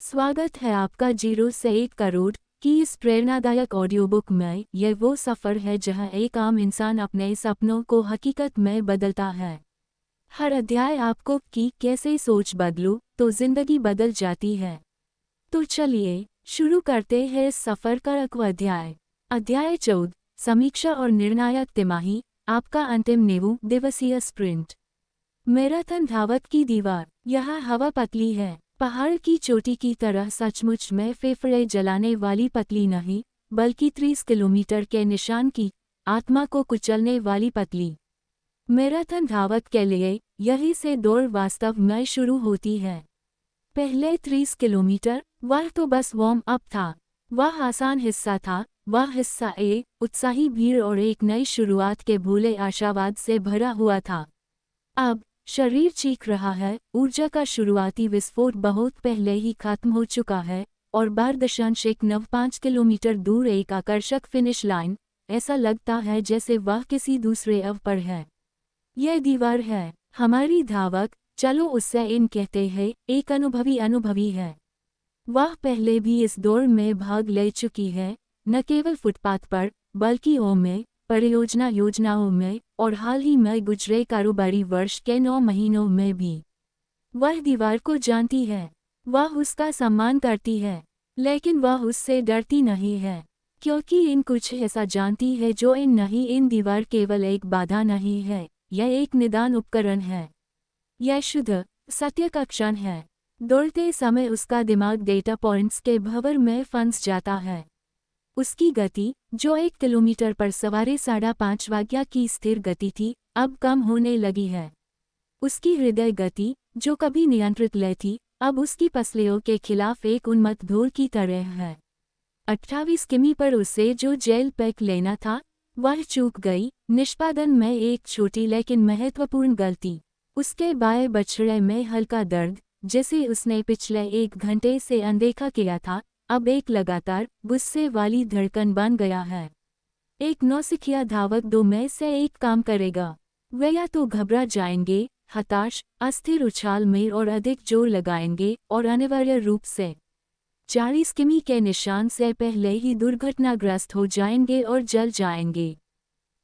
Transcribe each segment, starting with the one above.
स्वागत है आपका 0 से 1 करोड़ की इस प्रेरणादायक ऑडियो बुक में। यह वो सफ़र है जहां एक आम इंसान अपने सपनों को हकीकत में बदलता है। हर अध्याय आपको कि कैसे सोच बदलूं तो जिंदगी बदल जाती है। तो चलिए शुरू करते हैं इस सफ़र का 1वां अध्याय 14 समीक्षा और निर्णायक तिमाही, आपका अंतिम 90 दिवसीय स्प्रिंट। मैराथन धावक की दीवार। यहाँ हवा पतली है, पहाड़ की चोटी की तरह सचमुच में फेफड़े जलाने वाली पतली नहीं, बल्कि 30 किलोमीटर के निशान की आत्मा को कुचलने वाली पतली। मैराथन धावक के लिए यही से दौड़ वास्तव में शुरू होती है। पहले 30 किलोमीटर वह तो बस वार्म अप था। वह आसान हिस्सा था। वह हिस्सा उत्साही भीड़ और एक नई शुरुआत के भोले आशावाद से भरा हुआ था। अब शरीर चीख रहा है, ऊर्जा का शुरुआती विस्फोट बहुत पहले ही खत्म हो चुका है और 12.95 किलोमीटर दूर एक आकर्षक फिनिश लाइन। ऐसा लगता है जैसे वह किसी दूसरे अव पर है। यह दीवार है हमारी धावक, चलो उससे इन कहते हैं, एक अनुभवी है। वह पहले भी इस दौड़ में भाग ले चुकी है, न केवल फुटपाथ पर बल्कि में परियोजना योजनाओं में और हाल ही में गुजरे कारोबारी वर्ष के 9 महीनों में भी। वह दीवार को जानती है, वह उसका सम्मान करती है, लेकिन वह उससे डरती नहीं है, क्योंकि इन कुछ ऐसा जानती है जो इन नहीं। इन दीवार केवल एक बाधा नहीं है, यह एक निदान उपकरण है। यह शुद्ध सत्य का क्षण है। दौड़ते समय उसका दिमाग डेटा पॉइंट्स के भंवर में फंस जाता है। उसकी गति, जो 1 किलोमीटर पर सवारे 5.5 वाग्या की स्थिर गति थी, अब कम होने लगी है। उसकी हृदय गति, जो कभी नियंत्रित ले थी, अब उसकी पसलियों के खिलाफ एक उन्मत्त ढोल की तरह है। 28 किमी पर उसे जो जेल पैक लेना था, वह चूक गई। निष्पादन में एक छोटी लेकिन महत्वपूर्ण गलती। उसके बाएं बछड़े में हल्का दर्द, जिसे उसने पिछले 1 घंटे से अनदेखा किया था, अब एक लगातार गुस्से वाली धड़कन बन गया है। एक नौसिखिया धावक 2 में से एक काम करेगा। वे या तो घबरा जाएंगे, हताश, अस्थिर उछाल में और अधिक जोर लगाएंगे और अनिवार्य रूप से 40 किमी के निशान से पहले ही दुर्घटनाग्रस्त हो जाएंगे और जल जाएंगे,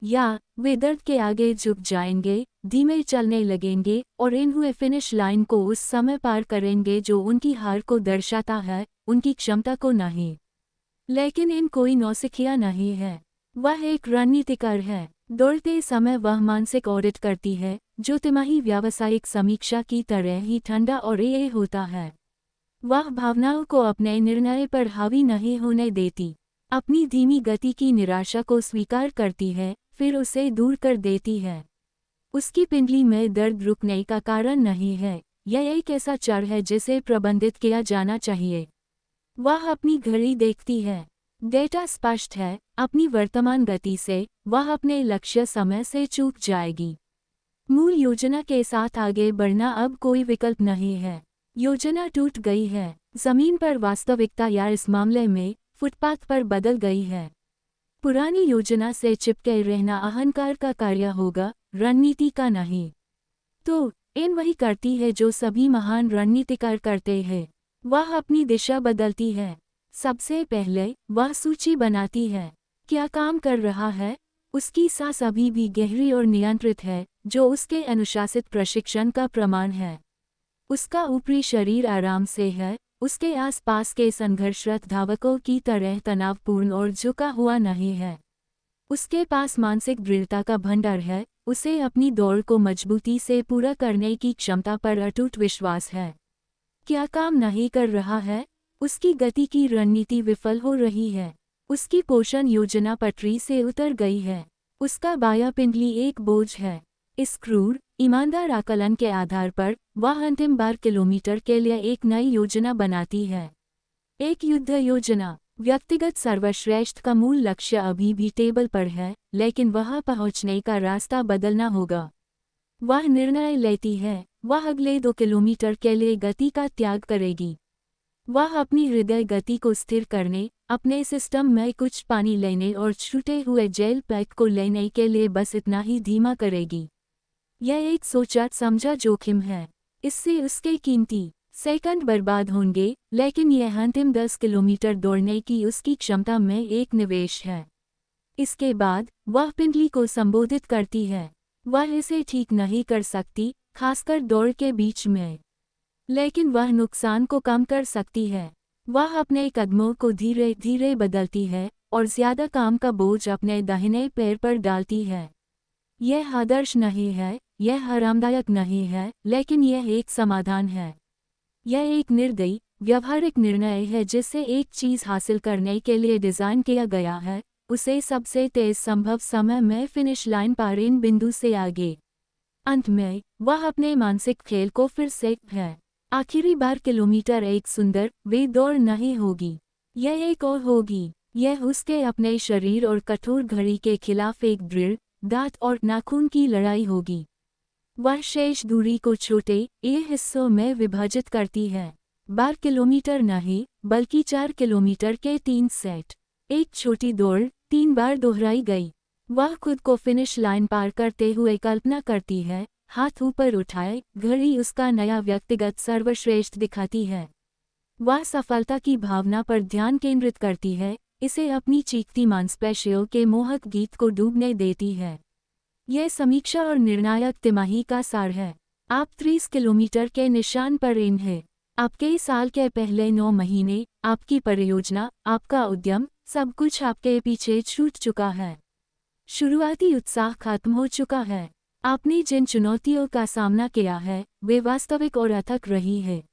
या वे दर्द के आगे झुक जाएंगे, धीमे चलने लगेंगे और इन हुए फिनिश लाइन को उस समय पार करेंगे जो उनकी हार को दर्शाता है, उनकी क्षमता को नहीं। लेकिन इन कोई नौसिखिया नहीं है, वह एक रणनीतिकार है। दौड़ते समय वह मानसिक ऑडिट करती है, जो तिमाही व्यावसायिक समीक्षा की तरह ही ठंडा और ये होता है। वह भावनाओं को अपने निर्णय पर हावी नहीं होने देती, अपनी धीमी गति की निराशा को स्वीकार करती है, फिर उसे दूर कर देती है। उसकी पिंडली में दर्द रुकने का कारण नहीं है, यह एक ऐसा चर है जिसे प्रबंधित किया जाना चाहिए। वह अपनी घड़ी देखती है, डेटा स्पष्ट है, अपनी वर्तमान गति से वह अपने लक्ष्य समय से चूक जाएगी। मूल योजना के साथ आगे बढ़ना अब कोई विकल्प नहीं है। योजना टूट गई है, जमीन पर वास्तविकता या इस मामले में फुटपाथ पर बदल गई है। पुरानी योजना से चिपके रहना अहंकार का कार्य होगा, रणनीति का नहीं। तो इन वही करती है जो सभी महान रणनीतिकार करते हैं। वह अपनी दिशा बदलती है। सबसे पहले वह सूची बनाती है, क्या काम कर रहा है। उसकी सांस अभी भी गहरी और नियंत्रित है, जो उसके अनुशासित प्रशिक्षण का प्रमाण है। उसका ऊपरी शरीर आराम से है, उसके आसपास के संघर्षरत धावकों की तरह तनावपूर्ण और झुका हुआ नहीं है। उसके पास मानसिक दृढ़ता का भंडार है, उसे अपनी दौड़ को मजबूती से पूरा करने की क्षमता पर अटूट विश्वास है। क्या काम नहीं कर रहा है। उसकी गति की रणनीति विफल हो रही है। उसकी पोषण योजना पटरी से उतर गई है। उसका बायां पिंडली एक बोझ है। इस क्रूर, ईमानदार आकलन के आधार पर वह अंतिम 12 किलोमीटर के लिए एक नई योजना बनाती है। एक युद्ध योजना। व्यक्तिगत सर्वश्रेष्ठ का मूल लक्ष्य अभी भी टेबल पर है, लेकिन वहां पहुंचने का रास्ता बदलना होगा। वह निर्णय लेती है, वह अगले 2 किलोमीटर के लिए गति का त्याग करेगी। वह अपनी हृदय गति को स्थिर करने, अपने सिस्टम में कुछ पानी लेने और छूटे हुए जेल पैक को लेने के लिए बस इतना ही धीमा करेगी। यह एक सोचा समझा जोखिम है। इससे उसके कीमती सेकंड बर्बाद होंगे, लेकिन यह अंतिम 10 किलोमीटर दौड़ने की उसकी क्षमता में एक निवेश है। इसके बाद वह पिंडली को संबोधित करती है। वह इसे ठीक नहीं कर सकती, खासकर दौड़ के बीच में, लेकिन वह नुकसान को कम कर सकती है। वह अपने कदमों को धीरे धीरे बदलती है और ज्यादा काम का बोझ अपने दाहिने पैर पर डालती है। यह आदर्श नहीं है, यह आरामदायक नहीं है, लेकिन यह एक समाधान है। यह एक निर्दयी, व्यवहारिक निर्णय है जिसे एक चीज हासिल करने के लिए डिजाइन किया गया है, उसे सबसे तेज संभव समय में फिनिश लाइन पार इन बिंदु से आगे। अंत में वह अपने मानसिक खेल को फिर से है। आखिरी बार किलोमीटर एक सुंदर वे दौड़ नहीं होगी, यह एक और होगी। यह उसके अपने शरीर और कठोर घड़ी के खिलाफ एक दृढ़, दांत और नाखून की लड़ाई होगी। वह शेष दूरी को छोटे ए हिस्सों में विभाजित करती है। 12 किलोमीटर नहीं, बल्कि 4 किलोमीटर के 3 सेट। एक छोटी दौड़ 3 बार दोहराई गई। वह खुद को फिनिश लाइन पार करते हुए कल्पना करती है, हाथ ऊपर उठाए, घड़ी उसका नया व्यक्तिगत सर्वश्रेष्ठ दिखाती है। वह सफलता की भावना पर ध्यान केंद्रित करती है, इसे अपनी चीखती मांसपेशियों के मोहक गीत को डूबने देती है। यह समीक्षा और निर्णायक तिमाही का सार है। आप 30 किलोमीटर के निशान पर इन हैं। आपके साल के पहले 9 महीने, आपकी परियोजना, आपका उद्यम, सब कुछ आपके पीछे छूट चुका है। शुरुआती उत्साह खत्म हो चुका है। आपने जिन चुनौतियों का सामना किया है, वे वास्तविक और अथक रही है।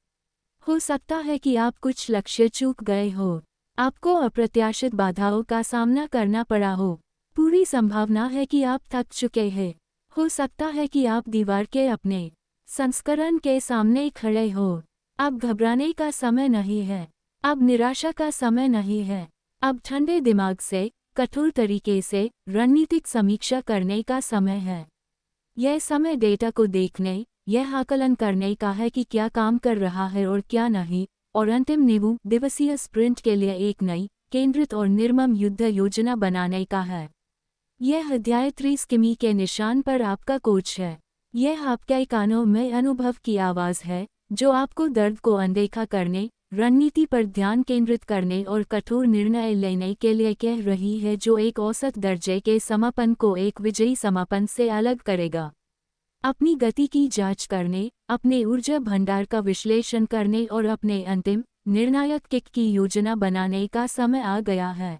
हो सकता है कि आप कुछ लक्ष्य चूक गए हो। आपको अप्रत्याशित बाधाओं का सामना करना पड़ा हो। पूरी संभावना है कि आप थक चुके हैं। हो सकता है कि आप दीवार के अपने संस्करण के सामने खड़े हो। अब घबराने का समय नहीं है। अब निराशा का समय नहीं है। अब ठंडे दिमाग से, कठोर तरीके से रणनीतिक समीक्षा करने का समय है। यह समय डेटा को देखने, यह आकलन करने का है कि क्या काम कर रहा है और क्या नहीं, और अंतिम 90 दिवसीय स्प्रिंट के लिए एक नई, केंद्रित और निर्मम युद्ध योजना बनाने का है। यह अध्याय 30 किमी के निशान पर आपका कोच है। यह आपके कानों में अनुभव की आवाज़ है, जो आपको दर्द को अनदेखा करने, रणनीति पर ध्यान केंद्रित करने और कठोर निर्णय लेने के लिए कह रही है, जो एक औसत दर्जे के समापन को एक विजयी समापन से अलग करेगा। अपनी गति की जांच करने, अपने ऊर्जा भंडार का विश्लेषण करने और अपने अंतिम, निर्णायक किक की योजना बनाने का समय आ गया है।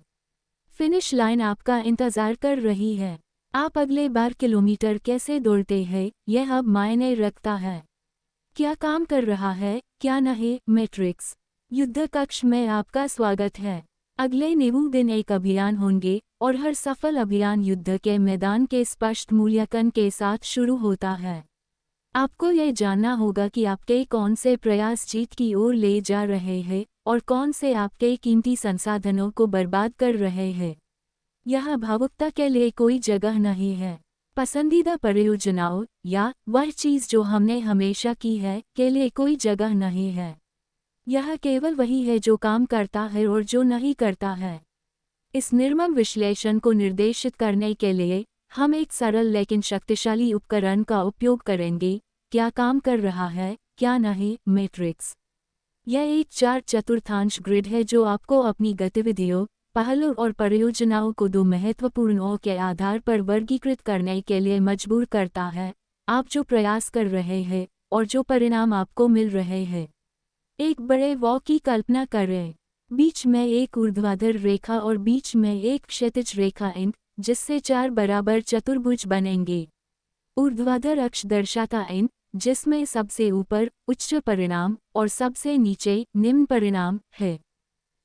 फिनिश लाइन आपका इंतजार कर रही है। आप अगले 12 किलोमीटर कैसे दौड़ते हैं, यह अब मायने रखता है। क्या काम कर रहा है, क्या नहीं। मैट्रिक्स युद्ध कक्ष में आपका स्वागत है। अगले 90 दिन एक अभियान होंगे, और हर सफल अभियान युद्ध के मैदान के स्पष्ट मूल्यांकन के साथ शुरू होता है। आपको यह जानना होगा कि आपके कौन से प्रयास जीत की ओर ले जा रहे हैं, और कौन से आपके कीमती संसाधनों को बर्बाद कर रहे हैं। यह भावुकता के लिए कोई जगह नहीं है। पसंदीदा परियोजनाओं, या वह चीज़ जो हमने हमेशा की है, के लिए कोई जगह नहीं है। यह केवल वही है जो काम करता है और जो नहीं करता है। इस निर्मम विश्लेषण को निर्देशित करने के लिए हम एक सरल लेकिन शक्तिशाली उपकरण का उपयोग करेंगे। क्या काम कर रहा है, क्या नहीं। मैट्रिक्स यह एक 4 चतुर्थांश ग्रिड है जो आपको अपनी गतिविधियों, पहलों और परियोजनाओं को 2 महत्वपूर्ण ओ के आधार पर वर्गीकृत करने के लिए मजबूर करता है। आप जो प्रयास कर रहे हैं और जो परिणाम आपको मिल रहे हैं। एक बड़े वॉ की कल्पना करें। बीच में एक ऊर्ध्वाधर रेखा और बीच में एक क्षैतिज रेखा इन, जिससे 4 बराबर चतुर्भुज बनेंगे। ऊर्ध्वाधर अक्ष दर्शाता इन, जिसमें सबसे ऊपर उच्च परिणाम और सबसे नीचे निम्न परिणाम है।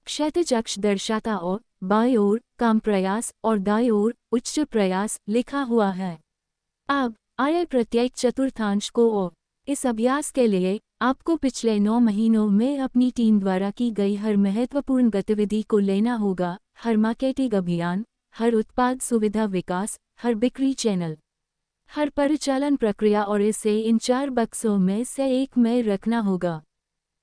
क्षैतिज अक्ष दर्शाता ओ, बाईं ओर कम प्रयास और दाईं ओर उच्च प्रयास लिखा हुआ है। अब आए प्रत्येक चतुर्थांश को ओ। इस अभ्यास के लिए आपको पिछले 9 महीनों में अपनी टीम द्वारा की गई हर महत्वपूर्ण गतिविधि को लेना होगा। हर मार्केटिंग अभियान, हर उत्पाद सुविधा विकास, हर बिक्री चैनल, हर परिचालन प्रक्रिया, और इसे इन 4 बक्सों में से एक में रखना होगा।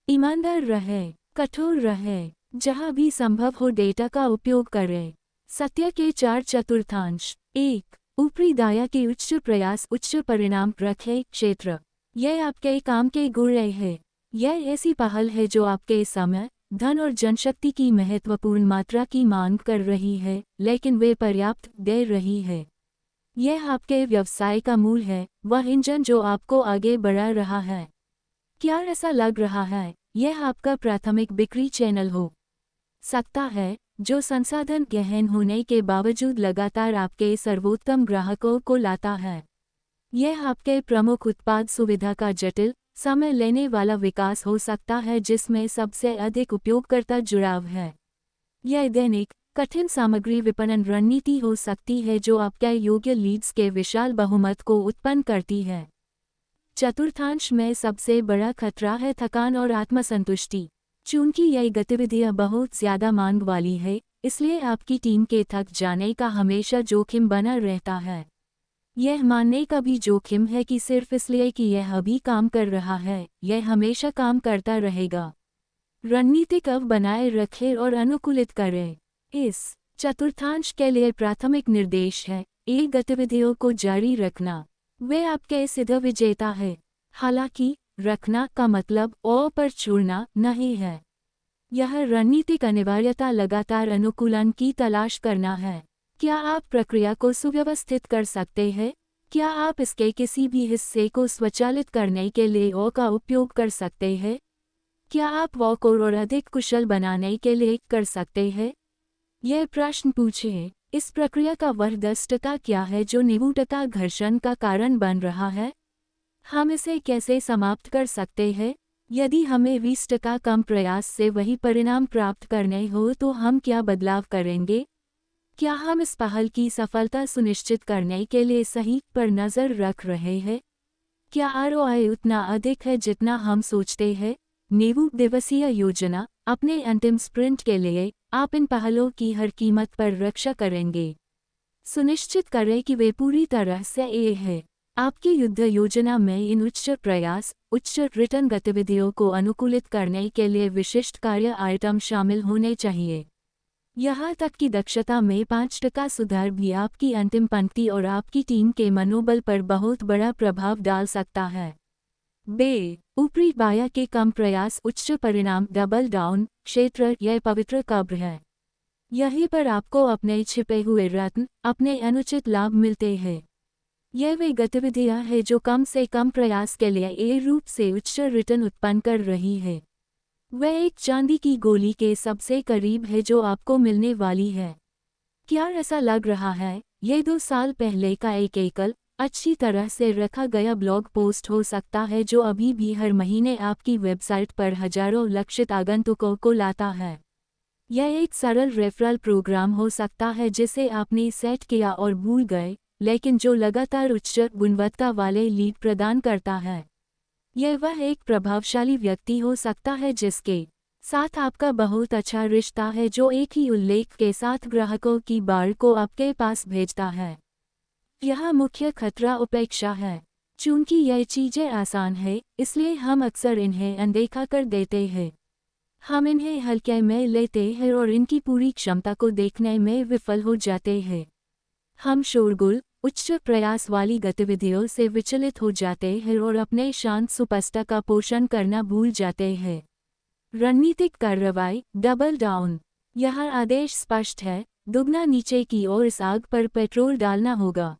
ईमानदार रहे, कठोर रहे, जहां भी संभव हो डेटा का उपयोग करें। सत्य के 4 चतुर्थांश। 1. ऊपरी दाया के उच्च प्रयास उच्च परिणाम रखें क्षेत्र। यह आपके काम के गुण हैं। यह ऐसी पहल है जो आपके समय, धन और जनशक्ति की महत्वपूर्ण मात्रा की मांग कर रही है, लेकिन वे पर्याप्त दे रही है। यह आपके व्यवसाय का मूल है, वह इंजन जो आपको आगे बढ़ा रहा है। क्या ऐसा लग रहा है यह आपका प्राथमिक बिक्री चैनल हो सकता है, जो संसाधन गहन होने के बावजूद लगातार आपके सर्वोत्तम ग्राहकों को लाता है? यह आपके प्रमुख उत्पाद सुविधा का जटिल, समय लेने वाला विकास हो सकता है जिसमें सबसे अधिक उपयोगकर्ता जुड़ाव है। यह दैनिक, कठिन सामग्री विपणन रणनीति हो सकती है जो आपके योग्य लीड्स के विशाल बहुमत को उत्पन्न करती है। चतुर्थांश में सबसे बड़ा खतरा है थकान और आत्मसंतुष्टि। चूंकि यह गतिविधियां बहुत ज्यादा मांग वाली है, इसलिए आपकी टीम के थक जाने का हमेशा जोखिम बना रहता है। यह मानने का भी जोखिम है कि सिर्फ इसलिए कि यह अभी काम कर रहा है, यह हमेशा काम करता रहेगा। रणनीति कब बनाए रखें और अनुकूलित करें। इस चतुर्थांश के लिए प्राथमिक निर्देश है: एक, गतिविधियों को जारी रखना। वे आपके सिद्ध विजेता है। हालांकि रखना का मतलब ओ पर छोड़ना नहीं है। यह रणनीतिक अनिवार्यता लगातार अनुकूलन की तलाश करना है। क्या आप प्रक्रिया को सुव्यवस्थित कर सकते हैं? क्या आप इसके किसी भी हिस्से को स्वचालित करने के लिए ओ का उपयोग कर सकते हैं? क्या आप वो को और अधिक कुशल बनाने के लिए कर सकते हैं? यह प्रश्न पूछें। इस प्रक्रिया का वह 10% क्या है जो 90% घर्षण का कारण बन रहा है? हम इसे कैसे समाप्त कर सकते हैं? यदि हमें 20% कम प्रयास से वही परिणाम प्राप्त करने हो तो हम क्या बदलाव करेंगे? क्या हम इस पहल की सफलता सुनिश्चित करने के लिए सही पर नज़र रख रहे हैं? क्या ROI उतना अधिक है जितना हम सोचते हैं? 90 दिवसीय योजना। अपने अंतिम स्प्रिंट के लिए आप इन पहलों की हर कीमत पर रक्षा करेंगे। सुनिश्चित करें कि वे पूरी तरह से ए है। आपकी युद्ध योजना में इन उच्च प्रयास, उच्च रिटर्न गतिविधियों को अनुकूलित करने के लिए विशिष्ट कार्य आइटम शामिल होने चाहिए। यहाँ तक कि दक्षता में 5% सुधार भी आपकी अंतिम पंक्ति और आपकी टीम के मनोबल पर बहुत बड़ा प्रभाव डाल सकता है। बे ऊपरी बाया के कम प्रयास उच्च परिणाम डबल डाउन क्षेत्र। यह पवित्र कब्र है। यहीं पर आपको अपने छिपे हुए रत्न, अपने अनुचित लाभ मिलते हैं। यह वे गतिविधियां हैं जो कम से कम प्रयास के लिए ए रूप से उच्च रिटर्न उत्पन्न कर रही है। वह एक चांदी की गोली के सबसे करीब है जो आपको मिलने वाली है। क्या ऐसा लग रहा है यह 2 साल पहले का एक एकल, अच्छी तरह से रखा गया ब्लॉग पोस्ट हो सकता है जो अभी भी हर महीने आपकी वेबसाइट पर हजारों लक्षित आगंतुकों को लाता है? यह एक सरल रेफरल प्रोग्राम हो सकता है जिसे आपने सेट किया और भूल गए, लेकिन जो लगातार उच्च गुणवत्ता वाले लीड प्रदान करता है। यह वह एक प्रभावशाली व्यक्ति हो सकता है जिसके साथ आपका बहुत अच्छा रिश्ता है, जो एक ही उल्लेख के साथ ग्राहकों की बाढ़ को आपके पास भेजता है। यह मुख्य खतरा उपेक्षा है। चूंकि यह चीजें आसान है, इसलिए हम अक्सर इन्हें अनदेखा कर देते हैं। हम इन्हें हल्के में लेते हैं और इनकी पूरी क्षमता को देखने में विफल हो जाते हैं। हम शोरगुल, उच्च प्रयास वाली गतिविधियों से विचलित हो जाते हैं और अपने शांत सुपष्टा का पोषण करना भूल जाते हैं। रणनीतिक कार्रवाई डबल डाउन। यह आदेश स्पष्ट है: दुगना नीचे की ओर इस आग पर पेट्रोल डालना होगा।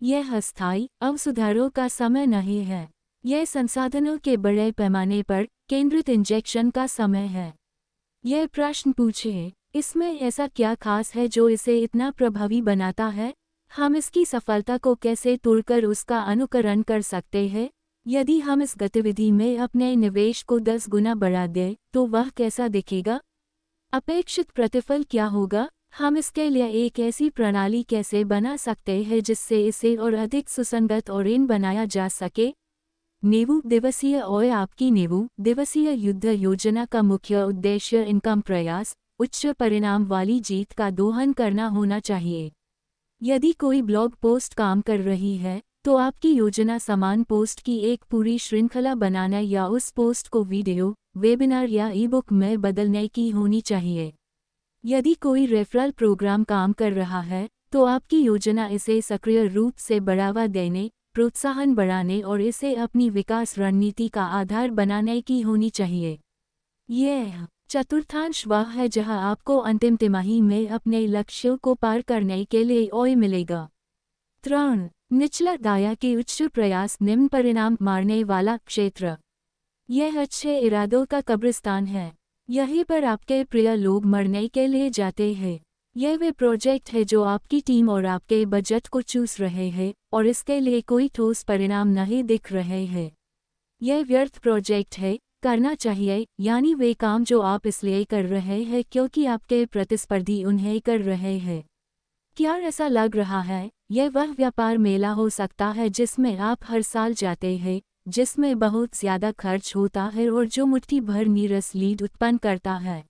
यह अस्थायी अवसुधारों का समय नहीं है। यह संसाधनों के बड़े पैमाने पर केंद्रित इंजेक्शन का समय है। यह प्रश्न पूछें, इसमें ऐसा क्या खास है जो इसे इतना प्रभावी बनाता है? हम इसकी सफलता को कैसे तोड़कर उसका अनुकरण कर सकते हैं? यदि हम इस गतिविधि में अपने निवेश को 10 गुना बढ़ा दें, तो वह कैसा दिखेगा? अपेक्षित प्रतिफल क्या होगा? हम इसके लिए एक ऐसी प्रणाली कैसे बना सकते हैं जिससे इसे और अधिक सुसंगत और इन बनाया जा सके? 90 दिवसीय और आपकी 90 दिवसीय युद्ध योजना का मुख्य उद्देश्य इनकम प्रयास, उच्च परिणाम वाली जीत का दोहन करना होना चाहिए। यदि कोई ब्लॉग पोस्ट काम कर रही है, तो आपकी योजना समान पोस्ट की एक पूरी श्रृंखला बनाना या उस पोस्ट को वीडियो, वेबिनार या ई-बुक में बदलने की होनी चाहिए। यदि कोई रेफरल प्रोग्राम काम कर रहा है, तो आपकी योजना इसे सक्रिय रूप से बढ़ावा देने, प्रोत्साहन बढ़ाने और इसे अपनी विकास रणनीति का आधार बनाने की होनी चाहिए। यह चतुर्थांश वह है जहां आपको अंतिम तिमाही में अपने लक्ष्यों को पार करने के लिए ओय मिलेगा। 3. निचला दाया के उच्च प्रयास निम्न परिणाम मारने वाला क्षेत्र। यह अच्छे इरादों का कब्रिस्तान है। यहीं पर आपके प्रिय लोग मरने के लिए जाते हैं। यह वे प्रोजेक्ट है जो आपकी टीम और आपके बजट को चूस रहे हैं और इसके लिए कोई ठोस परिणाम नहीं दिख रहे हैं। यह व्यर्थ प्रोजेक्ट है, करना चाहिए, यानी वे काम जो आप इसलिए कर रहे हैं क्योंकि आपके प्रतिस्पर्धी उन्हें कर रहे हैं। क्या ऐसा लग रहा है? यह वह व्यापार मेला हो सकता है जिसमें आप हर साल जाते हैं, जिसमें बहुत ज़्यादा खर्च होता है और जो मुट्ठी भर नीरस लीड उत्पन्न करता है।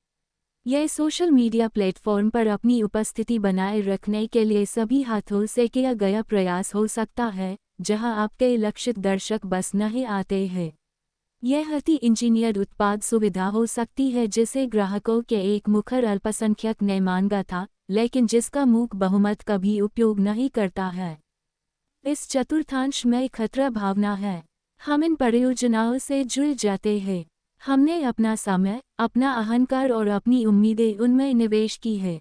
यह सोशल मीडिया प्लेटफॉर्म पर अपनी उपस्थिति बनाए रखने के लिए सभी हाथों से किया गया प्रयास हो सकता है, जहां आपके लक्षित दर्शक बस नहीं आते हैं। यह अति इंजीनियर्ड उत्पाद सुविधा हो सकती है जिसे ग्राहकों के एक मुखर अल्पसंख्यक ने मांगा था, लेकिन जिसका मूक बहुमत कभी उपयोग नहीं करता है। इस चतुर्थांश में खतरा भावना है। हम इन परियोजनाओं से जुड़ जाते हैं। हमने अपना समय, अपना अहंकार और अपनी उम्मीदें उनमें निवेश की है।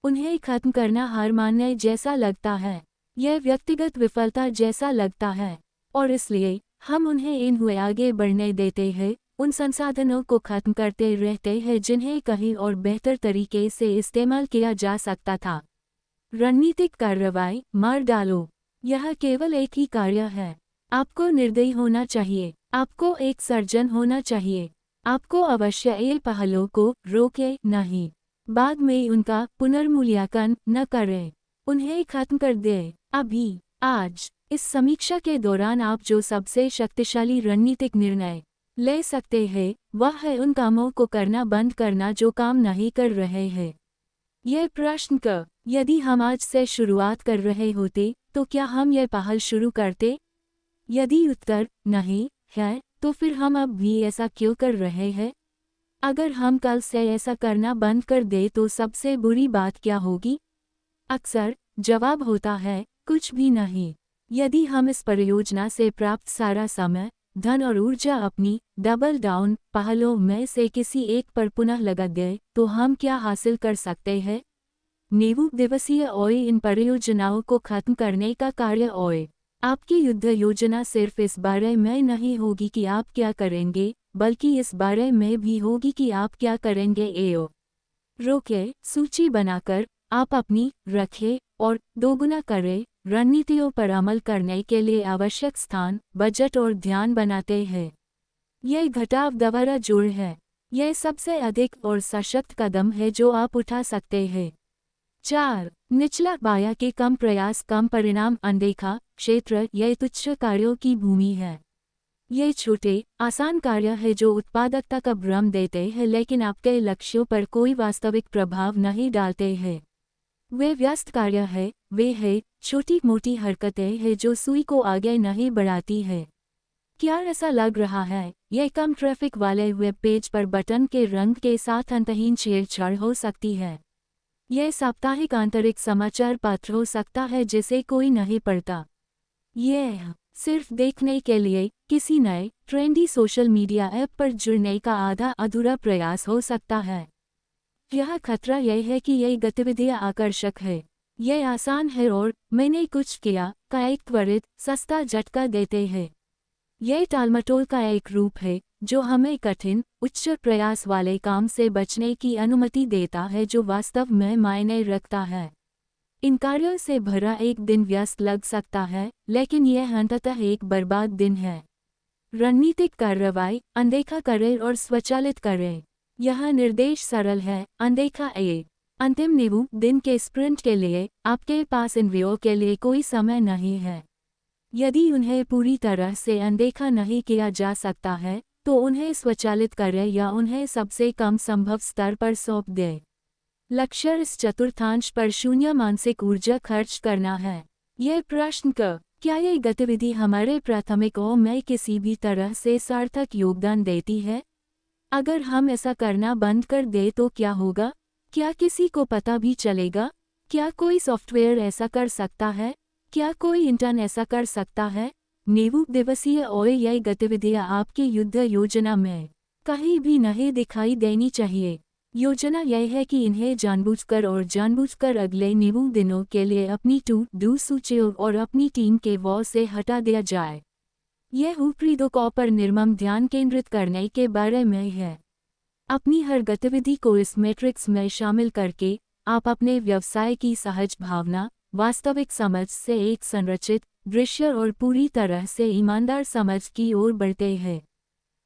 उन्हें खत्म करना हार मानने जैसा लगता है। यह व्यक्तिगत विफलता जैसा लगता है। और इसलिए हम उन्हें इन हुए आगे बढ़ने देते हैं, उन संसाधनों को खत्म करते रहते हैं जिन्हें कहीं और बेहतर तरीके से इस्तेमाल किया जा सकता था। रणनीतिक कार्रवाई, मार डालो। यह केवल एक ही कार्य है। आपको निर्दयी होना चाहिए। आपको एक सर्जन होना चाहिए। आपको अवश्य इन पहलों को रोके नहीं। बाद में उनका पुनर्मूल्यांकन न करें। उन्हें खत्म कर दें। अभी, आज, इस समीक्षा के दौरान आप जो सबसे शक्तिशाली रणनीतिक निर्णय ले सकते हैं, वह है उन कामों को करना बंद करना जो काम नहीं कर रहे हैं। यह प्रश्न क यदि हम आज से शुरुआत कर रहे होते, तो क्या हम यह पहल शुरू करते? यदि उत्तर नहीं है, तो फिर हम अब भी ऐसा क्यों कर रहे हैं? अगर हम कल से ऐसा करना बंद कर दें तो सबसे बुरी बात क्या होगी? अक्सर जवाब होता है, कुछ भी नहीं। यदि हम इस परियोजना से प्राप्त सारा समय, धन और ऊर्जा अपनी डबल डाउन पहलों में से किसी एक पर पुनः लगा दें, तो हम क्या हासिल कर सकते हैं? 90 दिवसीय ओए इन परियोजनाओं को खत्म करने का कार्य ओए। आपकी युद्ध योजना सिर्फ इस बारे में नहीं होगी कि आप क्या करेंगे, बल्कि इस बारे में भी होगी कि आप क्या करेंगे। एओ रोके, सूची बनाकर, आप अपनी रखें और दोगुना करें रणनीतियों पर अमल करने के लिए आवश्यक स्थान, बजट और ध्यान बनाते हैं। यह घटाव दोबारा जोड़ है। यह सबसे अधिक और सशक्त कदम है जो आप उठा सकते हैं। 4. निचला बाया के कम प्रयास कम परिणाम अनदेखा क्षेत्र। यह तुच्छ कार्यों की भूमि है। ये छोटे, आसान कार्य है जो उत्पादकता का भ्रम देते हैं लेकिन आपके लक्ष्यों पर कोई वास्तविक प्रभाव नहीं डालते हैं। वे व्यस्त कार्य है, वे है छोटी मोटी हरकतें हैं जो सुई को आगे नहीं बढ़ाती है। क्या ऐसा लग रहा है? यह कम ट्रैफिक वाले वेब पेज पर बटन के रंग के साथ अंतहीन छेड़छाड़ हो सकती है। यह साप्ताहिक आंतरिक समाचार पत्र हो सकता है जिसे कोई नहीं पढ़ता। यह सिर्फ देखने के लिए किसी नए ट्रेंडी सोशल मीडिया ऐप पर जुड़ने का आधा अधूरा प्रयास हो सकता है। यह खतरा यह है कि यह गतिविधियां आकर्षक है, यह आसान है और मैंने कुछ किया का एक त्वरित सस्ता झटका देते हैं। यह टालमटोल का एक रूप है जो हमें कठिन, उच्च प्रयास वाले काम से बचने की अनुमति देता है जो वास्तव में मायने रखता है। इन कार्यों से भरा एक दिन व्यस्त लग सकता है, लेकिन यह अंततः एक बर्बाद दिन है। रणनीतिक कार्रवाई, अनदेखा करें और स्वचालित करें। यह निर्देश सरल है, अनदेखा ए। अंतिम 90 दिन के स्प्रिंट के लिए आपके पास इन व्ययों के लिए कोई समय नहीं है। यदि उन्हें पूरी तरह से अनदेखा नहीं किया जा सकता है, तो उन्हें स्वचालित करें या उन्हें सबसे कम संभव स्तर पर सौंप दें। लक्ष्य इस चतुर्थांश पर शून्य मानसिक ऊर्जा खर्च करना है। यह प्रश्न क्या यह गतिविधि हमारे प्राथमिकों में किसी भी तरह से सार्थक योगदान देती है? अगर हम ऐसा करना बंद कर दें तो क्या होगा? क्या किसी को पता भी चलेगा? क्या कोई सॉफ्टवेयर ऐसा कर सकता है? क्या कोई इंटर्न ऐसा कर सकता है? 90 दिवसीय OAI गतिविधियां आपकी युद्ध योजना में कहीं भी नहीं दिखाई देनी चाहिए। योजना यह है कि इन्हें जानबूझकर अगले 90 दिनों के लिए अपनी टू डू सूची और अपनी टीम के वॉ से हटा दिया जाए। यह ऊपरी दो कॉ पर निर्मम ध्यान केंद्रित करने के बारे में है। अपनी हर गतिविधि को इस मैट्रिक्स में शामिल करके आप अपने व्यवसाय की सहज भावना, वास्तविक समझ से एक संरचित, दृश्य और पूरी तरह से ईमानदार समझ की ओर बढ़ते हैं।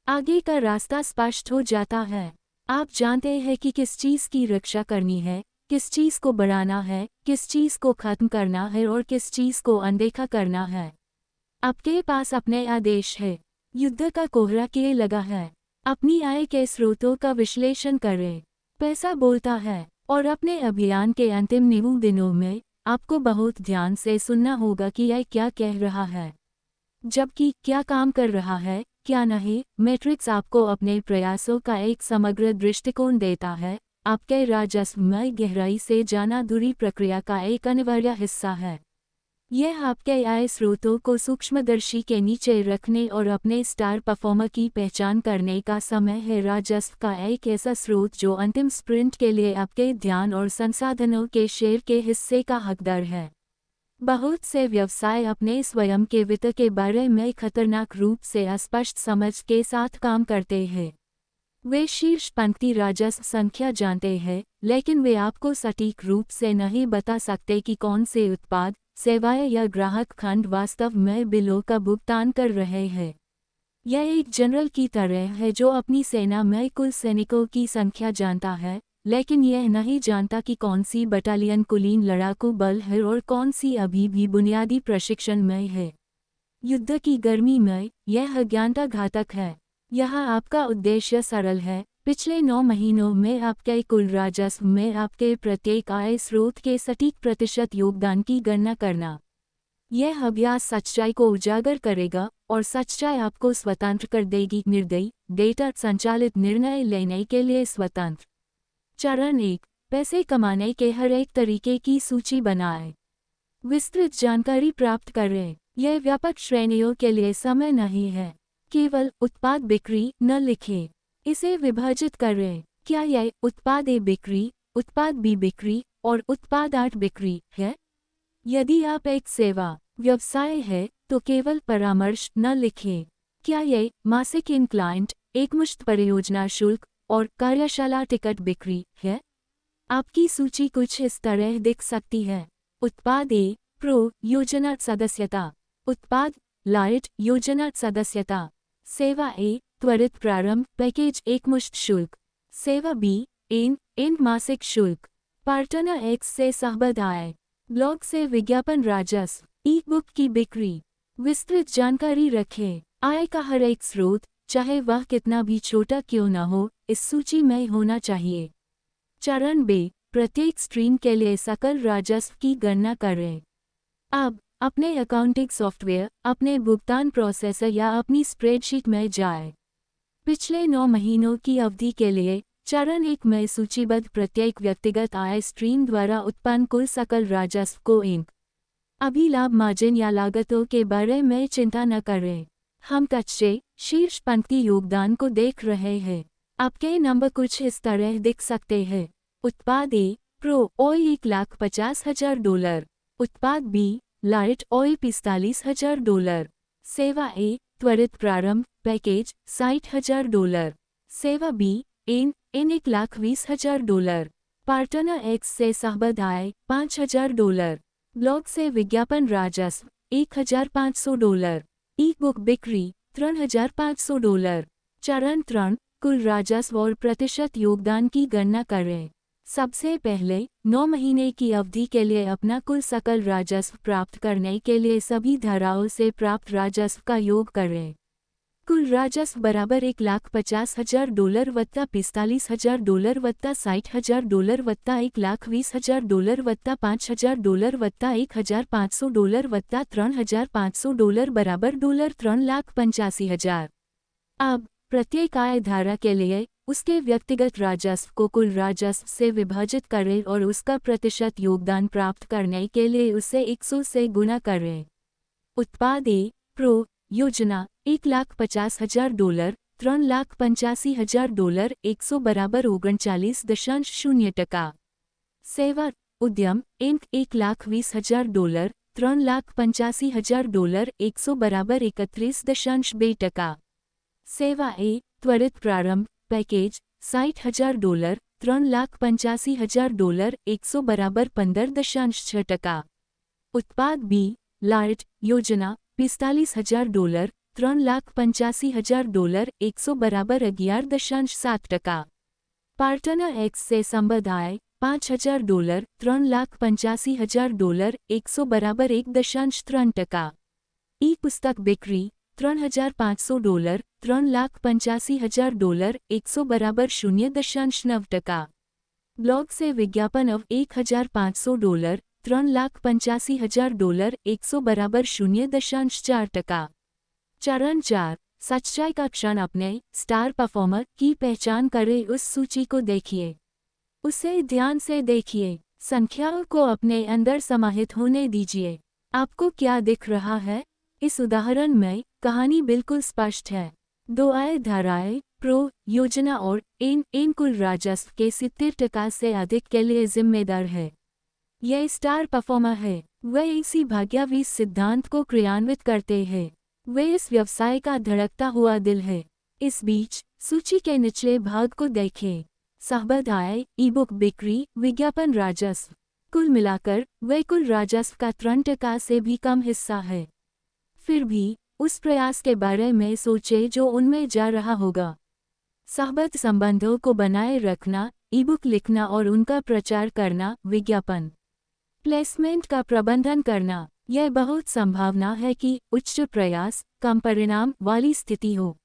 आगे का रास्ता स्पष्ट हो जाता है। आप जानते हैं कि किस चीज़ की रक्षा करनी है, किस चीज़ को बढ़ाना है, किस चीज़ को खत्म करना है और किस चीज़ को अनदेखा करना है। आपके पास अपने आदेश है। युद्ध का कोहरा किए लगा है। अपनी आय के स्रोतों का विश्लेषण करें। पैसा बोलता है और अपने अभियान के अंतिम 90 दिनों में आपको बहुत ध्यान से सुनना होगा कि यह क्या कह रहा है, जबकि क्या काम कर रहा है, क्या नहीं। मैट्रिक्स आपको अपने प्रयासों का एक समग्र दृष्टिकोण देता है। आपके राजस्व में गहराई से जाना दूरी प्रक्रिया का एक अनिवार्य हिस्सा है। यह आपके आय स्रोतों को सूक्ष्मदर्शी के नीचे रखने और अपने स्टार परफॉर्मर की पहचान करने का समय है। राजस्व का एक ऐसा स्रोत जो अंतिम स्प्रिंट के लिए आपके ध्यान और संसाधनों के शेयर के हिस्से का हकदार है। बहुत से व्यवसाय अपने स्वयं के वित्त के बारे में खतरनाक रूप से अस्पष्ट समझ के साथ काम करते हैं। वे शीर्ष पंक्ति राजस्व संख्या जानते हैं, लेकिन वे आपको सटीक रूप से नहीं बता सकते कि कौन से उत्पाद, सेवाएं या ग्राहक खंड वास्तव में बिलों का भुगतान कर रहे हैं। यह एक जनरल की तरह है जो अपनी सेना में कुल सैनिकों की संख्या जानता है, लेकिन यह नहीं जानता कि कौन सी बटालियन कुलीन लड़ाकू बल है और कौन सी अभी भी बुनियादी प्रशिक्षण में है। युद्ध की गर्मी में यह अज्ञानता घातक है। यहाँ आपका उद्देश्य सरल है, पिछले 9 महीनों में आपके कुल राजस्व में आपके प्रत्येक आय स्रोत के सटीक प्रतिशत योगदान की गणना करना। यह अभ्यास सच्चाई को उजागर करेगा और सच्चाई आपको स्वतंत्र कर देगी। निर्दयी, डेटा संचालित निर्णय लेने के लिए स्वतंत्र। चरण 1, पैसे कमाने के हर एक तरीके की सूची बनाएं। विस्तृत जानकारी प्राप्त करें। यह व्यापक श्रेणियों के लिए समय नहीं है। केवल उत्पाद बिक्री न लिखें, इसे विभाजित करें। क्या यह उत्पाद ए बिक्री, उत्पाद बी बिक्री और उत्पाद 8 बिक्री है? यदि आप एक सेवा व्यवसाय है तो केवल परामर्श न लिखें। क्या यह मासिक इन क्लाइंट, एकमुश्त परियोजना शुल्क और कार्यशाला टिकट बिक्री है? आपकी सूची कुछ इस तरह दिख सकती है। उत्पाद ए, प्रो योजना सदस्यता। उत्पाद लाइट योजना सदस्यता। सेवा ए, त्वरित प्रारंभ पैकेज एकमुश्त शुल्क। सेवा बी, एंड मासिक शुल्क। पार्टनर एक्स से सहबद्ध आय। ब्लॉग से विज्ञापन राजस्व। ई बुक की बिक्री। विस्तृत जानकारी रखें। आय का हर एक स्रोत, चाहे वह कितना भी छोटा क्यों न हो, इस सूची में होना चाहिए। चरण बे, प्रत्येक स्ट्रीम के लिए सकल राजस्व की गणना करें। अब अपने अकाउंटिंग सॉफ्टवेयर, अपने भुगतान प्रोसेसर या अपनी स्प्रेडशीट में जाएं। पिछले 9 महीनों की अवधि के लिए चरण 1 में सूचीबद्ध प्रत्येक व्यक्तिगत आय स्ट्रीम द्वारा उत्पन्न कुल सकल राजस्व को इंक। अभी लाभ मार्जिन या लागतों के बारे में चिंता न करें। हम कच्चे शीर्ष पंक्ति योगदान को देख रहे हैं। आपके नंबर कुछ इस तरह दिख सकते हैं। उत्पाद ए, प्रो ओई $1,50,000। उत्पाद बी, लाइट ओई $45,000। सेवा ए, त्वरित प्रारंभ पैकेज $60,000। सेवा बी, इन $1,20,000। पार्टनर एक्स से सहबद्ध आय $5,000। ब्लॉग से विज्ञापन राजस्व $1,500। ई बुक बिक्री $3,500। चरण 3, कुल राजस्व और प्रतिशत योगदान की गणना करें। सबसे पहले 9 महीने की अवधि के लिए अपना कुल सकल राजस्व प्राप्त करने के लिए सभी धाराओं से प्राप्त राजस्व का योग करें। कुल राजस्व बराबर $1,50,000 वत्ता $45,000 वत्ता $60,000 वत्ता $1,20,000 वत्ता $5,000 वत्ता $1,500 वत्ता $3,500 बराबर $3,85,000। अब प्रत्येक आय धारा के लिए उसके व्यक्तिगत राजस्व को कुल राजस्व से विभाजित करें और उसका प्रतिशत योगदान प्राप्त करने के लिए उसे 100 से गुणा करें। उत्पाद ए प्रो योजना $1,50,000, $3,85,000, 100 बराबर 39.0%। सेवा उद्यम इंक $1,20,000, $3,85,000, 100 बराबर 31.2%। सेवा ए त्वरित प्रारंभ पैकेज $60,000, $3,85,000, 100 बराबर 15.6%। उत्पाद बी लार्ज योजना $45,000, $3,85,000, 100 बराबर 11.7%। पार्टनर एक्स से संबद्ध आय $5,000, $3,85,000, 100 बराबर 1.3%। ई पुस्तक बिक्री $3,500, $3,85,000, 100 बराबर 0.9%। ब्लॉग से विज्ञापन of $1,500, $3,85,000, 100 बराबर 0.4%। चरण 4 सच्चाई का क्षण अपने स्टार परफॉर्मर की पहचान करें। उस सूची को देखिए, उसे ध्यान से देखिए, संख्याओं को अपने अंदर समाहित होने दीजिए। आपको क्या दिख रहा है? इस उदाहरण में कहानी बिल्कुल स्पष्ट है। 2 आय धाराएं प्रो योजना और इन कुल राजस्व के 70% से अधिक के लिए जिम्मेदार है। यह स्टार परफॉर्मर है। वे इसी भाग्यवी सिद्धांत को क्रियान्वित करते हैं। वे इस व्यवसाय का धड़कता हुआ दिल है। इस बीच सूची के निचले भाग को देखें। संबद्ध आय, ई-बुक बिक्री, विज्ञापन राजस्व। कुल मिलाकर वे कुल राजस्व का 3% से भी कम हिस्सा है। फिर भी उस प्रयास के बारे में सोचें जो उनमें जा रहा होगा। संबद्ध संबंधों को बनाए रखना, ई-बुक लिखना और उनका प्रचार करना, विज्ञापन प्लेसमेंट का प्रबंधन करना। यह बहुत संभावना है कि उच्च प्रयास, कम परिणाम वाली स्थिति हो।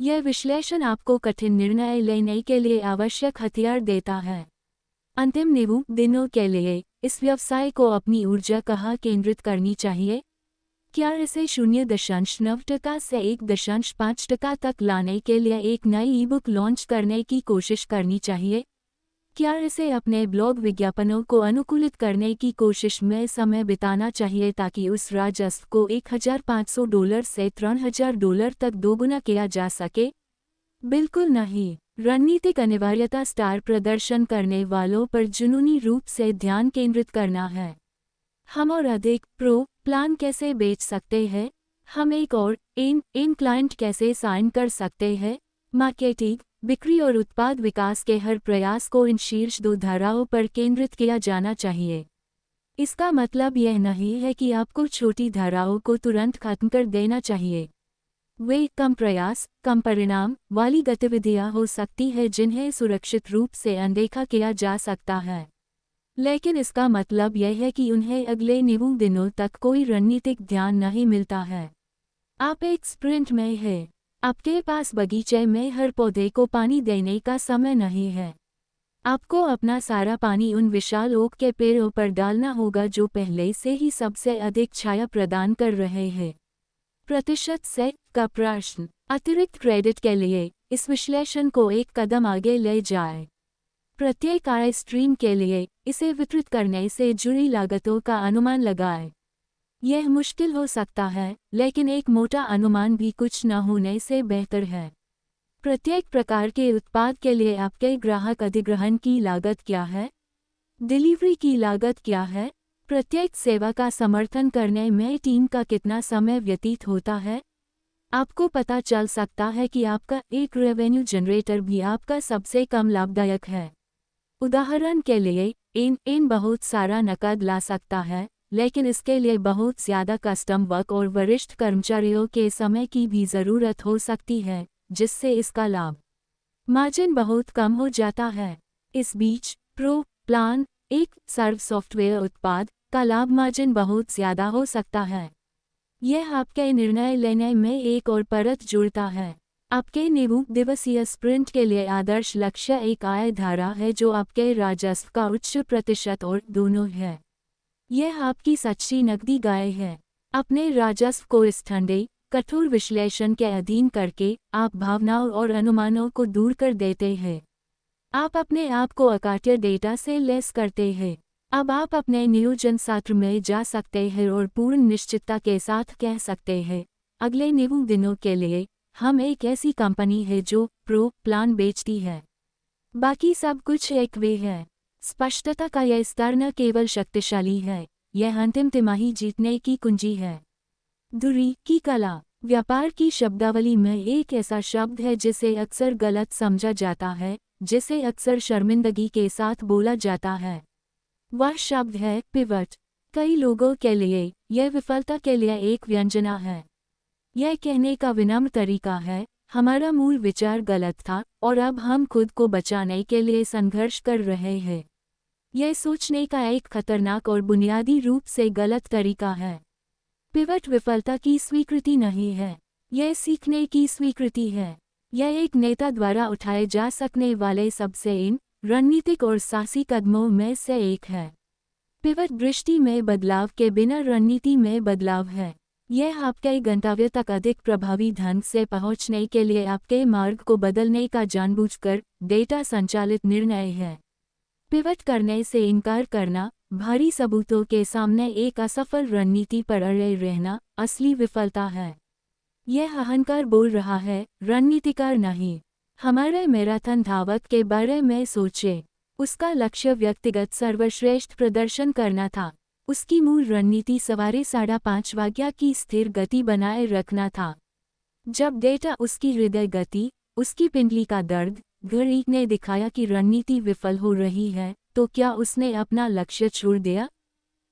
यह विश्लेषण आपको कठिन निर्णय लेने के लिए आवश्यक हथियार देता है। अंतिम 90 दिनों के लिए इस व्यवसाय को अपनी ऊर्जा कहाँ केंद्रित करनी चाहिए? क्या इसे 0.9% से 1.5% तक लाने के लिए एक नई ई-बुक लॉन्च करने की कोशिश करनी चाहिए? क्या इसे अपने ब्लॉग विज्ञापनों को अनुकूलित करने की कोशिश में समय बिताना चाहिए ताकि उस राजस्व को $1,500 से $3,000 तक दोगुना किया जा सके? बिल्कुल नहीं। रणनीतिक अनिवार्यता स्टार प्रदर्शन करने वालों पर जुनूनी रूप से ध्यान केंद्रित करना है। हम और अधिक प्रो प्लान कैसे बेच सकते हैं? हम एक और इन क्लाइंट कैसे साइन कर सकते हैं? मार्केटिंग, बिक्री और उत्पाद विकास के हर प्रयास को इन शीर्ष 2 धाराओं पर केंद्रित किया जाना चाहिए। इसका मतलब यह नहीं है कि आपको छोटी धाराओं को तुरंत खत्म कर देना चाहिए। वे कम प्रयास, कम परिणाम वाली गतिविधियां हो सकती हैं जिन्हें सुरक्षित रूप से अनदेखा किया जा सकता है। लेकिन इसका मतलब यह है कि उन्हें अगले 90 दिनों तक कोई रणनीतिक ध्यान नहीं मिलता है। आप एक स्प्रिंट में हैं। आपके पास बगीचे में हर पौधे को पानी देने का समय नहीं है। आपको अपना सारा पानी उन विशाल ओक के पेड़ों पर डालना होगा जो पहले से ही सबसे अधिक छाया प्रदान कर रहे हैं। प्रतिशत से का प्रश्न अतिरिक्त क्रेडिट के लिए इस विश्लेषण को एक कदम आगे ले जाए। प्रत्येक आय स्ट्रीम के लिए इसे वितरित करने से जुड़ी लागतों का अनुमान लगाएं। यह मुश्किल हो सकता है, लेकिन एक मोटा अनुमान भी कुछ न होने से बेहतर है। प्रत्येक प्रकार के उत्पाद के लिए आपके ग्राहक अधिग्रहण की लागत क्या है? डिलीवरी की लागत क्या है? प्रत्येक सेवा का समर्थन करने में टीम का कितना समय व्यतीत होता है? आपको पता चल सकता है कि आपका एक रेवेन्यू जनरेटर भी आपका सबसे कम लाभदायक है। उदाहरण के लिए इन बहुत सारा नकद ला सकता है, लेकिन इसके लिए बहुत ज़्यादा कस्टम वर्क और वरिष्ठ कर्मचारियों के समय की भी ज़रूरत हो सकती है, जिससे इसका लाभ मार्जिन बहुत कम हो जाता है। इस बीच प्रो प्लान एक सर्व सॉफ्टवेयर उत्पाद का लाभ मार्जिन बहुत ज़्यादा हो सकता है। यह आपके निर्णय लेने में एक और परत जोड़ता है। आपके 90 दिवसीय स्प्रिंट के लिए आदर्श लक्ष्य एक आय धारा है जो आपके राजस्व का उच्च प्रतिशत और दोनों है। यह आपकी सच्ची नकदी गाय है। अपने राजस्व को इस ठंडे कठोर विश्लेषण के अधीन करके आप भावनाओं और अनुमानों को दूर कर देते हैं। आप अपने आप को अकाट्य डेटा से लैस करते हैं। अब आप अपने नियोजन सत्र में जा सकते हैं और पूर्ण निश्चितता के साथ कह सकते हैं, अगले 90 दिनों के लिए हम एक ऐसी कंपनी है जो प्लान बेचती है। बाकी सब कुछ एक वे है। स्पष्टता का यह स्तर न केवल शक्तिशाली है, यह अंतिम तिमाही जीतने की कुंजी है। दूरी की कला। व्यापार की शब्दावली में एक ऐसा शब्द है जिसे अक्सर गलत समझा जाता है, जिसे अक्सर शर्मिंदगी के साथ बोला जाता है। वह शब्द है पिवट। कई लोगों के लिए यह विफलता के लिए एक व्यंजना है। यह कहने का विनम्र तरीका है, हमारा मूल विचार गलत था और अब हम खुद को बचाने के लिए संघर्ष कर रहे हैं। यह सोचने का एक खतरनाक और बुनियादी रूप से गलत तरीका है। पिवट विफलता की स्वीकृति नहीं है, यह सीखने की स्वीकृति है। यह एक नेता द्वारा उठाए जा सकने वाले सबसे इन रणनीतिक और साहसी कदमों में से एक है। पिवट दृष्टि में बदलाव के बिना रणनीति में बदलाव है। यह आपके गंतव्य तक अधिक प्रभावी ढंग से पहुंचने के लिए आपके मार्ग को बदलने का जानबूझकर डेटा संचालित निर्णय है। पिवट करने से इनकार करना, भारी सबूतों के सामने एक असफल रणनीति पर अड़े रहना असली विफलता है। यह अहंकार बोल रहा है, रणनीतिकार नहीं। हमारे मैराथन धावक के बारे में सोचें। उसका लक्ष्य व्यक्तिगत सर्वश्रेष्ठ प्रदर्शन करना था। उसकी मूल रणनीति सवारे 5:30 वाग्या की स्थिर गति बनाए रखना था। जब डेटा उसकी हृदय गति, उसकी पिंडली का दर्द, घड़ी ने दिखाया कि रणनीति विफल हो रही है, तो क्या उसने अपना लक्ष्य छोड़ दिया?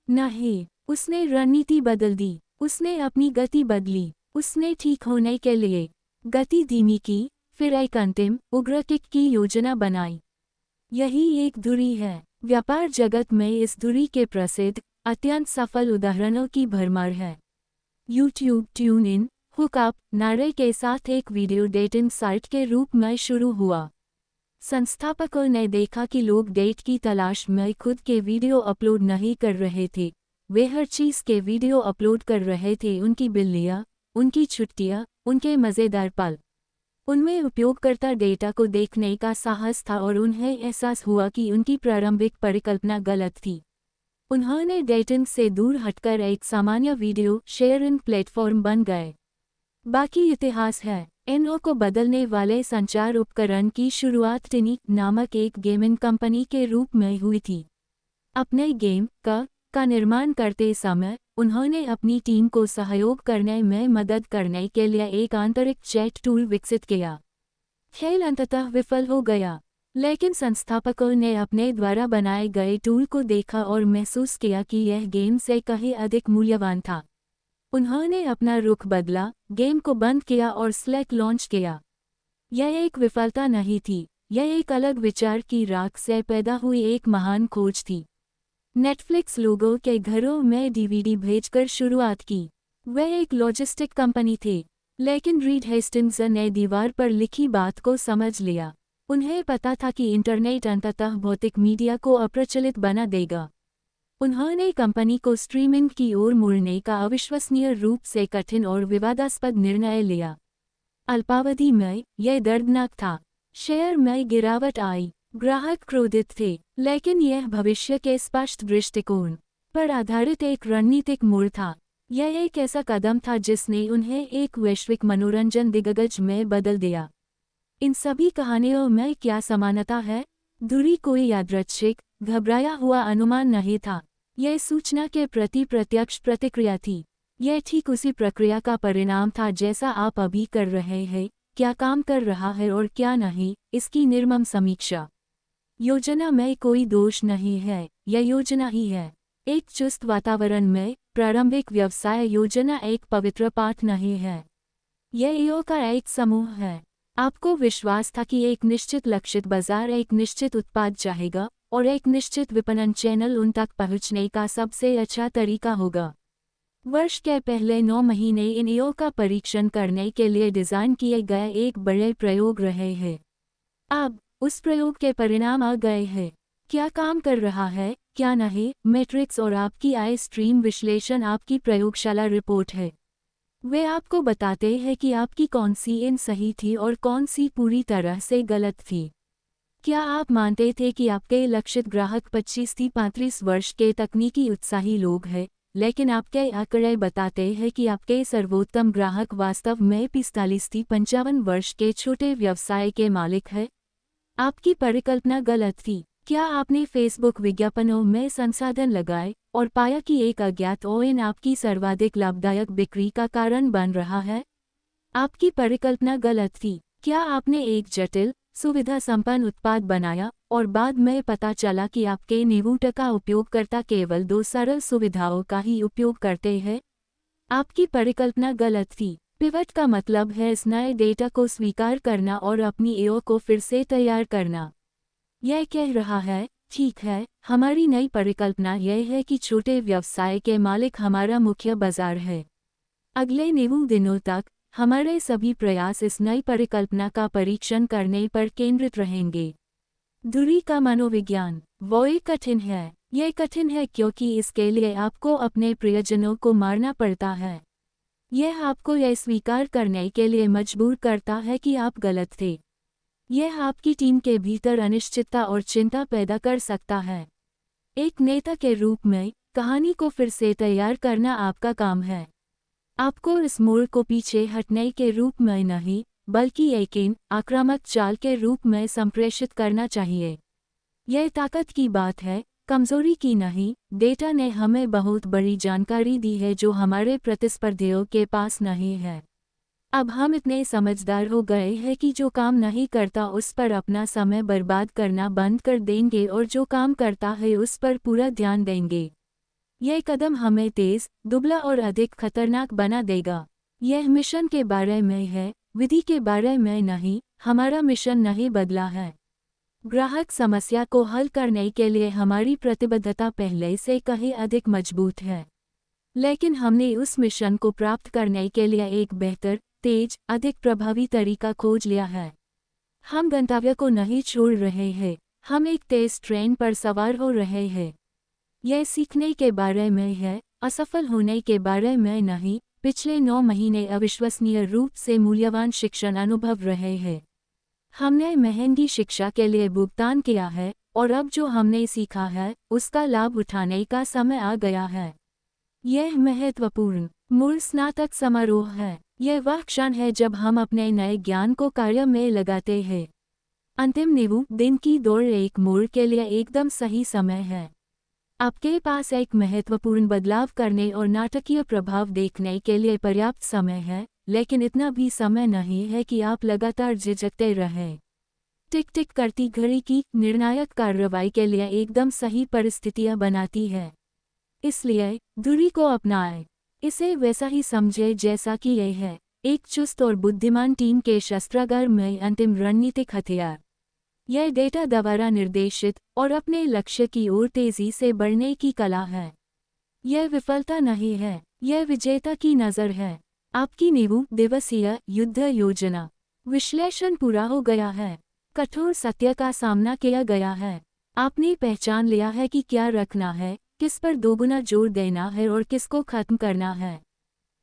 नहीं, उसने रणनीति बदल दी। उसने अपनी गति बदली। उसने ठीक होने के लिए गति धीमी की, फिर एक अंतिम उग्र किक की योजना बनाई। यही एक धुरी है। व्यापार जगत में इस धुरी के प्रसिद्ध, अत्यंत सफल उदाहरणों की भरमार है। यूट्यूब ट्यून इन, हुकअप नारे के साथ एक वीडियो डेटिंग साइट के रूप में शुरू हुआ। संस्थापकों ने देखा कि लोग डेट की तलाश में खुद के वीडियो अपलोड नहीं कर रहे थे, वे हर चीज़ के वीडियो अपलोड कर रहे थे, उनकी बिल्लियाँ, उनकी छुट्टियाँ, उनके मज़ेदार पल। उनमें उपयोगकर्ता डेटा को देखने का साहस था और उन्हें एहसास हुआ कि उनकी प्रारंभिक परिकल्पना गलत थी। उन्होंने डेटिंग से दूर हटकर एक सामान्य वीडियो शेयरिंग प्लेटफॉर्म बन गए। बाकी इतिहास है। एनओ को बदलने वाले संचार उपकरण की शुरुआत टिनी नामक एक गेमिंग कंपनी के रूप में हुई थी। अपने गेम का निर्माण करते समय उन्होंने अपनी टीम को सहयोग करने में मदद करने के लिए एक आंतरिक चैट टूल विकसित किया। खेल अंततः विफल हो गया, लेकिन संस्थापकों ने अपने द्वारा बनाए गए टूल को देखा और महसूस किया कि यह गेम से कहीं अधिक मूल्यवान था। उन्होंने अपना रुख बदला, गेम को बंद किया और स्लैक लॉन्च किया। यह एक विफलता नहीं थी, यह एक अलग विचार की राख से पैदा हुई एक महान खोज थी। नेटफ्लिक्स लोगों के घरों में डीवीडी भेजकर शुरुआत की। वह एक लॉजिस्टिक कंपनी थी, लेकिन रीड हेस्टिंग्स ने दीवार पर लिखी बात को समझ लिया। उन्हें पता था कि इंटरनेट अंततः भौतिक मीडिया को अप्रचलित बना देगा। उन्होंने कंपनी को स्ट्रीमिंग की ओर मोड़ने का अविश्वसनीय रूप से कठिन और विवादास्पद निर्णय लिया। अल्पावधि में यह दर्दनाक था। शेयर में गिरावट आई, ग्राहक क्रोधित थे, लेकिन यह भविष्य के स्पष्ट दृष्टिकोण पर आधारित एक रणनीतिक मोड़ था। यह एक ऐसा कदम था जिसने उन्हें एक वैश्विक मनोरंजन दिग्गज में बदल दिया। इन सभी कहानियों में क्या समानता है? दूरी कोई यादृच्छिक, घबराया हुआ अनुमान नहीं था। यह सूचना के प्रति प्रत्यक्ष प्रतिक्रिया थी। यह ठीक उसी प्रक्रिया का परिणाम था जैसा आप अभी कर रहे हैं, क्या काम कर रहा है और क्या नहीं, इसकी निर्मम समीक्षा। योजना में कोई दोष नहीं है, यह योजना ही है। एक चुस्त वातावरण में प्रारंभिक व्यवसाय योजना एक पवित्र पाठ नहीं है, यह ईओ का एक समूह है। आपको विश्वास था कि एक निश्चित लक्षित बाजार एक निश्चित उत्पाद चाहेगा और एक निश्चित विपणन चैनल उन तक पहुंचने का सबसे अच्छा तरीका होगा। वर्ष के पहले 9 महीने इन ईओ का परीक्षण करने के लिए डिज़ाइन किए गए एक बड़े प्रयोग रहे हैं। अब उस प्रयोग के परिणाम आ गए हैं। क्या काम कर रहा है, क्या नहीं, मैट्रिक्स और आपकी आय स्ट्रीम विश्लेषण आपकी प्रयोगशाला रिपोर्ट है। वे आपको बताते हैं कि आपकी कौन सी इन सही थी और कौन सी पूरी तरह से गलत थी। क्या आप मानते थे कि आपके लक्षित ग्राहक 25 से 35 वर्ष के तकनीकी उत्साही लोग हैं, लेकिन आपके आंकड़े बताते हैं कि आपके सर्वोत्तम ग्राहक वास्तव में 45 से 55 वर्ष के छोटे व्यवसाय के मालिक हैं? आपकी परिकल्पना गलत थी। क्या आपने फेसबुक विज्ञापनों में संसाधन लगाए और पाया कि एक अज्ञात ओएन आपकी सर्वाधिक लाभदायक बिक्री का कारण बन रहा है? आपकी परिकल्पना गलत थी। क्या आपने एक जटिल, सुविधा संपन्न उत्पाद बनाया और बाद में पता चला कि आपके 90% उपयोगकर्ता केवल 2 सरल सुविधाओं का ही उपयोग करते हैं? आपकी परिकल्पना गलत थी। पिवट का मतलब है इस नए डेटा को स्वीकार करना और अपनी एओ को फिर से तैयार करना। यह कह रहा है, ठीक है, हमारी नई परिकल्पना यह है कि छोटे व्यवसाय के मालिक हमारा मुख्य बाजार है। अगले 90 दिनों तक हमारे सभी प्रयास इस नई परिकल्पना का परीक्षण करने पर केंद्रित रहेंगे। दूरी का मनोविज्ञान। वो कठिन है। यह कठिन है क्योंकि इसके लिए आपको अपने प्रियजनों को मारना पड़ता है। यह आपको यह स्वीकार करने के लिए मजबूर करता है कि आप गलत थे। यह आपकी टीम के भीतर अनिश्चितता और चिंता पैदा कर सकता है। एक नेता के रूप में कहानी को फिर से तैयार करना आपका काम है। आपको इस मोड़ को पीछे हटने के रूप में नहीं, बल्कि एक आक्रामक चाल के रूप में संप्रेषित करना चाहिए। यह ताकत की बात है, कमजोरी की नहीं। डेटा ने हमें बहुत बड़ी जानकारी दी है जो हमारे प्रतिस्पर्धियों के पास नहीं है। अब हम इतने समझदार हो गए हैं कि जो काम नहीं करता उस पर अपना समय बर्बाद करना बंद कर देंगे और जो काम करता है उस पर पूरा ध्यान देंगे। यह कदम हमें तेज, दुबला और अधिक खतरनाक बना देगा। यह मिशन के बारे में है, विधि के बारे में नहीं। हमारा मिशन नहीं बदला है। ग्राहक समस्या को हल करने के लिए हमारी प्रतिबद्धता पहले से कहीं अधिक मजबूत है, लेकिन हमने उस मिशन को प्राप्त करने के लिए एक बेहतर, तेज, अधिक प्रभावी तरीका खोज लिया है। हम गंतव्य को नहीं छोड़ रहे हैं, हम एक तेज ट्रेन पर सवार हो रहे हैं। यह सीखने के बारे में है, असफल होने के बारे में नहीं। पिछले 9 महीने अविश्वसनीय रूप से मूल्यवान शिक्षण अनुभव रहे हैं। हमने महंगी शिक्षा के लिए भुगतान किया है और अब जो हमने सीखा है उसका लाभ उठाने का समय आ गया है। यह महत्वपूर्ण मूल स्नातक समारोह है। यह वह क्षण है जब हम अपने नए ज्ञान को कार्य में लगाते हैं। अंतिम 90 दिन की दौड़ एक मोड़ के लिए एकदम सही समय है। आपके पास एक महत्वपूर्ण बदलाव करने और नाटकीय प्रभाव देखने के लिए पर्याप्त समय है, लेकिन इतना भी समय नहीं है कि आप लगातार झिझकते रहें। टिक टिक करती घड़ी की निर्णायक कार्रवाई के लिए एकदम सही परिस्थितियां बनाती है। इसलिए दूरी को अपनाएं। इसे वैसा ही समझे जैसा कि यह है, एक चुस्त और बुद्धिमान टीम के शस्त्रागार में अंतिम रणनीतिक हथियार। यह डेटा द्वारा निर्देशित और अपने लक्ष्य की ओर तेजी से बढ़ने की कला है। यह विफलता नहीं है, यह विजेता की नज़र है। आपकी 90 दिवसीय युद्ध योजना विश्लेषण पूरा हो गया है। कठोर सत्य का सामना किया गया है। आपने पहचान लिया है कि क्या रखना है, किस पर दोगुना जोर देना है और किसको खत्म करना है।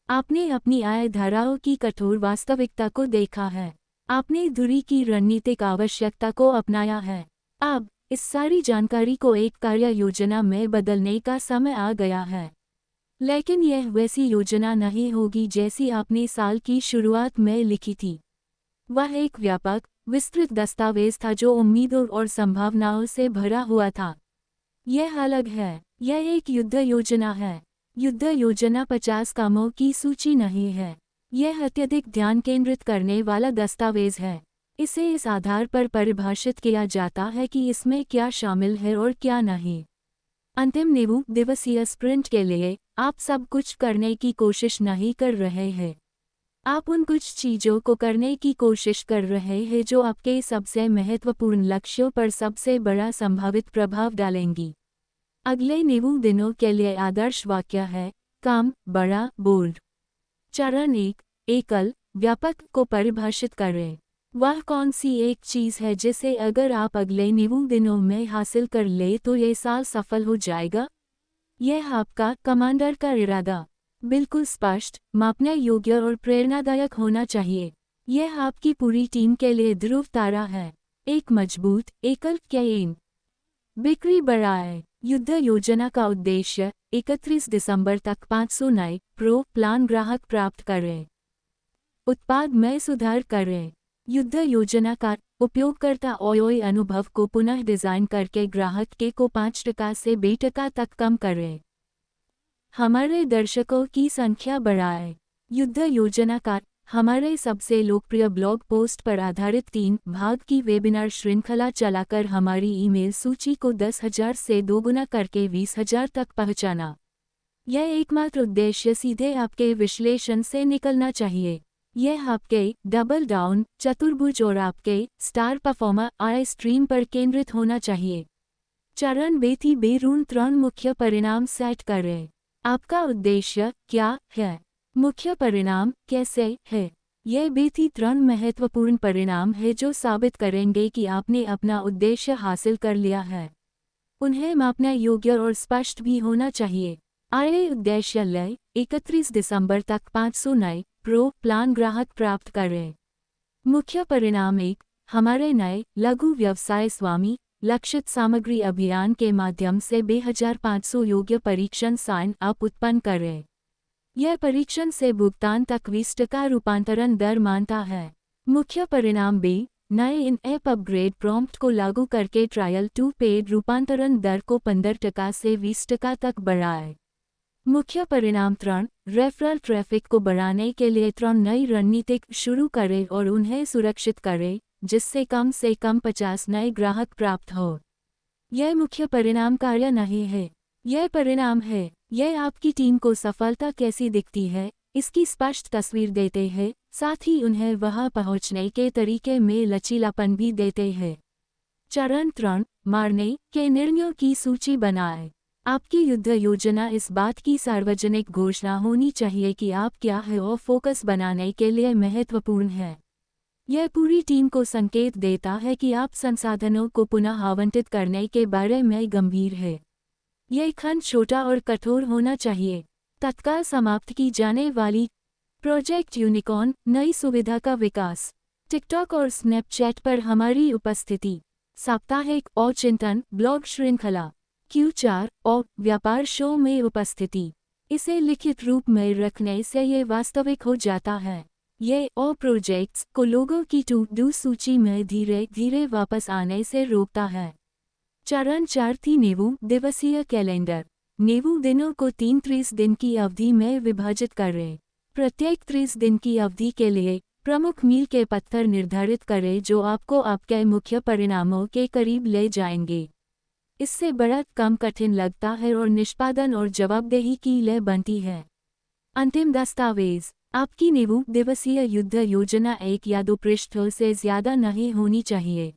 आपने अपनी आय धाराओं की कठोर वास्तविकता को देखा है। आपने दूरी की रणनीतिक आवश्यकता को अपनाया है। अब इस सारी जानकारी को एक कार्य योजना में बदलने का समय आ गया है। लेकिन यह वैसी योजना नहीं होगी जैसी आपने साल की शुरुआत में लिखी थी। वह एक व्यापक, विस्तृत दस्तावेज था जो उम्मीदों और संभावनाओं से भरा हुआ था। यह अलग है। यह एक युद्ध योजना है। युद्ध योजना 50 कामों की सूची नहीं है। यह अत्यधिक ध्यान केंद्रित करने वाला दस्तावेज है। इसे इस आधार पर परिभाषित किया जाता है कि इसमें क्या शामिल है और क्या नहीं। अंतिम 90 दिवसीय स्प्रिंट के लिए आप सब कुछ करने की कोशिश नहीं कर रहे हैं। आप उन कुछ चीज़ों को करने की कोशिश कर रहे हैं जो आपके सबसे महत्वपूर्ण लक्ष्यों पर सबसे बड़ा संभावित प्रभाव डालेंगी। अगले 90 दिनों के लिए आदर्श वाक्य है, काम बड़ा, बोल्ड। चरण 1, एकल, व्यापक को परिभाषित करें। वह कौन सी एक चीज़ है जिसे अगर आप अगले 90 दिनों में हासिल कर ले तो ये साल सफल हो जाएगा? यह आपका कमांडर का इरादा। बिल्कुल स्पष्ट, मापने योग्य और प्रेरणादायक होना चाहिए। यह आपकी पूरी टीम के लिए ध्रुव तारा है। एक मजबूत, एकल कैन बिक्री बढ़ाए। युद्ध योजना का उद्देश्य 31 दिसंबर तक 500 नए प्रो प्लान ग्राहक प्राप्त करें। उत्पाद में सुधार करें। युद्ध योजना का उपयोगकर्ता ओयोई अनुभव को पुनः डिजाइन करके ग्राहक के को 5% से 20% तक कम करें। हमारे दर्शकों की संख्या बढ़ाए। युद्ध योजना का हमारे सबसे लोकप्रिय ब्लॉग पोस्ट पर आधारित 3 भाग की वेबिनार श्रृंखला चलाकर हमारी ईमेल सूची को 10,000 से दोगुना करके 20,000 तक पहुंचाना। यह एकमात्र उद्देश्य सीधे आपके विश्लेषण से निकलना चाहिए। यह आपके डबल डाउन, चतुर्भुज और आपके स्टार परफॉर्मर आई स्ट्रीम पर केंद्रित होना चाहिए। चरण बेथी बेरून 3 मुख्य परिणाम सेट करें। आपका उद्देश्य क्या है? मुख्य परिणाम कैसे है? यह बेथी 3 महत्वपूर्ण परिणाम है जो साबित करेंगे कि आपने अपना उद्देश्य हासिल कर लिया है। उन्हें मापना योग्य और स्पष्ट भी होना चाहिए। आए उद्देश्य लय 31 दिसंबर तक 500 नए प्रो प्लान ग्राहक प्राप्त करें। मुख्य परिणाम 1, हमारे नए लघु व्यवसाय स्वामी लक्षित सामग्री अभियान के माध्यम से 2500 योग्य परीक्षण साइन अप उत्पन्न करें। यह परीक्षण से भुगतान तक 20% रूपांतरण दर मानता है। मुख्य परिणाम बी, नए इन ऐप अपग्रेड प्रॉम्प्ट को लागू करके ट्रायल टू पेड रूपांतरण दर को 15% से 20% तक बढ़ाए। मुख्य परिणाम 3, रेफरल ट्रैफिक को बढ़ाने के लिए 3 नई रणनीतिक शुरू करें और उन्हें सुरक्षित करें, जिससे कम से कम 50 नए ग्राहक प्राप्त हो। यह मुख्य परिणाम कार्य नहीं है, यह परिणाम है। यह आपकी टीम को सफलता कैसी दिखती है, इसकी स्पष्ट तस्वीर देते हैं, साथ ही उन्हें वहां पहुंचने के तरीके में लचीलापन भी देते हैं। चरण 3, मारने के निर्णयों की सूची बनाएं। आपकी युद्ध योजना इस बात की सार्वजनिक घोषणा होनी चाहिए कि आप क्या है और फोकस बनाने के लिए महत्वपूर्ण है। यह पूरी टीम को संकेत देता है कि आप संसाधनों को पुनः आवंटित करने के बारे में गंभीर है। यह खंड छोटा और कठोर होना चाहिए। तत्काल समाप्त की जाने वाली प्रोजेक्ट यूनिकॉर्न नई सुविधा का विकास। टिकटॉक और स्नैपचैट पर हमारी उपस्थिति। साप्ताहिक और चिंतन ब्लॉग श्रृंखला Q4 और व्यापार शो में उपस्थिति। इसे लिखित रूप में रखने से ये वास्तविक हो जाता है। ये और प्रोजेक्ट्स को लोगों की टू डू सूची में धीरे धीरे वापस आने से रोकता है। चरण 4 थी नेवु दिवसीय कैलेंडर। नेवु दिनों को 30 दिन की अवधि में विभाजित करें। प्रत्येक 30 दिन की अवधि के लिए प्रमुख मील के पत्थर निर्धारित करें जो आपको आपके मुख्य परिणामों के करीब ले जाएंगे। इससे बड़ा कम कठिन लगता है और निष्पादन और जवाबदेही की लय बनती है। अंतिम दस्तावेज। आपकी नेवु दिवसीय युद्ध योजना 1 या 2 पृष्ठों से ज्यादा नहीं होनी चाहिए।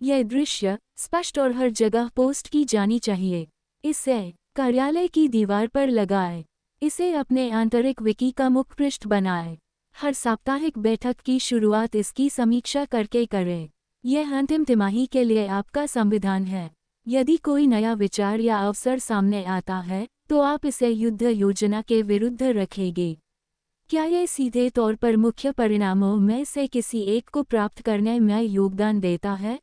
यह दृश्य स्पष्ट और हर जगह पोस्ट की जानी चाहिए। इसे कार्यालय की दीवार पर लगाएं। इसे अपने आंतरिक विकी का मुख्य पृष्ठ बनाएं। हर साप्ताहिक बैठक की शुरुआत इसकी समीक्षा करके करें। यह अंतिम तिमाही के लिए आपका संविधान है। यदि कोई नया विचार या अवसर सामने आता है तो आप इसे युद्ध योजना के विरुद्ध रखेंगे। क्या यह सीधे तौर पर मुख्य परिणामों में से किसी एक को प्राप्त करने में योगदान देता है?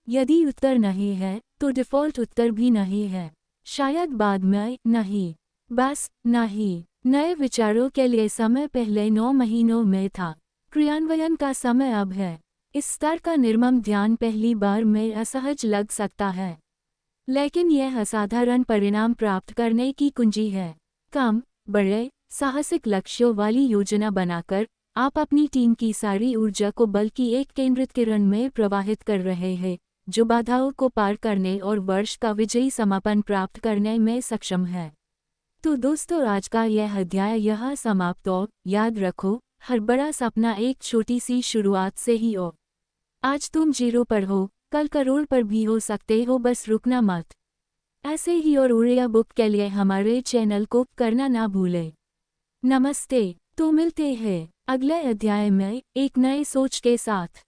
यदि उत्तर नहीं है तो डिफ़ॉल्ट उत्तर भी नहीं है। शायद बाद में नहीं। बस नहीं। नए विचारों के लिए समय पहले 9 महीनों में था। क्रियान्वयन का समय अब है। इस स्तर का निर्मम ध्यान पहली बार में असहज लग सकता है, लेकिन यह असाधारण परिणाम प्राप्त करने की कुंजी है। कम, बड़े, साहसिक लक्ष्यों वाली योजना बनाकर आप अपनी टीम की सारी ऊर्जा को बल की एक केंद्रित किरण में प्रवाहित कर रहे हैं, जो बाधाओं को पार करने और वर्ष का विजयी समापन प्राप्त करने में सक्षम है। तो दोस्तों, आज का यह अध्याय यहाँ समाप्त हो। याद रखो, हर बड़ा सपना एक छोटी सी शुरुआत से ही हो। आज तुम 0 पर हो, कल करोड़ पर भी हो सकते हो, बस रुकना मत। ऐसे ही और ऑडियो बुक के लिए हमारे चैनल को करना ना भूलें। नमस्ते। तो मिलते हैं अगले अध्याय में एक नए सोच के साथ।